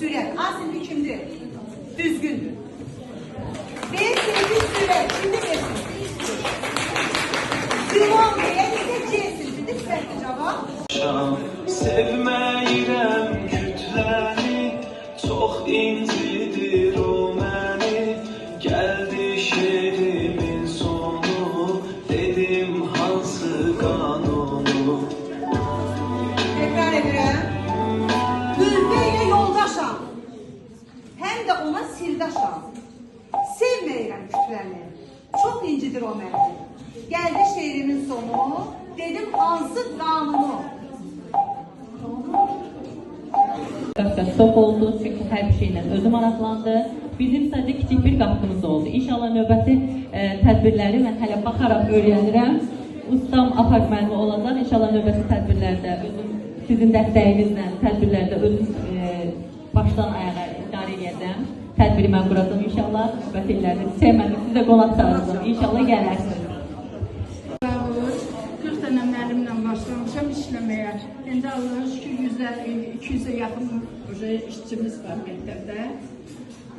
sürət. A sinfi kimdir? Düzgündür. B sinfi sürət. Kimdir B sinfi? Ümum deyəlikdə C sinfidir. Səhvdir cavab. Sevməyirəm kütləni, çox incidir o məni. Gəldi şeirimin sonu, dedim hansı qanunu. Tekrar edirəm. Bülbül ilə yoldaşam. Həm də ona sirdaşam. Sevməyirəm kütləni, çox incidir o məni. Gəldi şeirimin sonu, dedim hansı qanunu. Çox oldu, çünki hər bir şeylə özü maraqlandı. Bizim sadəcə kiçik bir qapımız oldu. İnşallah növbəti tədbirləri mən hələ baxaraq öyrənirəm. Ustam apartmanı olacaq. İnşallah növbəti tədbirlərdə özüm sizin dəstəyinizlə tədbirlərdə özüm başdan ayağa idarə edəcəm. Tədbiri mən quracam inşallah. Növbəti illərdə sevmədim, sizə qonaq çağıracam. İnşallah gələrsiniz. 40 dənə müəllimlə başlamışam işləməyə. İndi Allah'a şükür 150-200'e yaxın işçimiz var məktəbdə.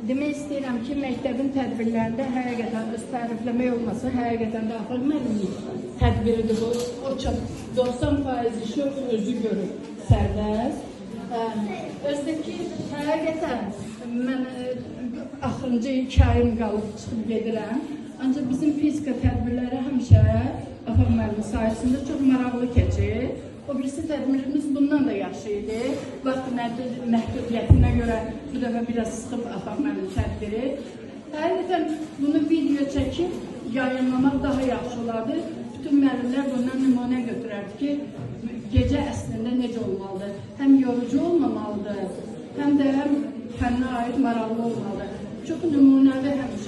Demək istəyirəm ki, məktəbin tədbirlərində həqiqətən öz tərifləmək olmasa, həqiqətən də axır müəllimlik tədbiridir bu. O çox 90% işi özü görür, sərbəst. Özdəki həqiqətən mən axırıncı 2 ayım qalıb çıxıb gedirəm. Ancaq bizim fizika tədbirləri həmişə Afaq müəllimi sayəsində çox maraqlı keçir. O birisi tədbirimiz bundan da yaxşı idi. Vaxt məhdudiyyətinə görə bu dəfə biraz sıxıb Afaq müəllimi tədbiri. Həqiqətən bunu video çəkib yayınlamaq daha yaxşı olardı. Bütün müəllimlər bundan nümunə götürərdi ki, gecə əslində necə olmalıdır? Həm yorucu olmamalıdır, həm də fənnə aid maraqlı olmalıdır. Çox nümunəvi həmişə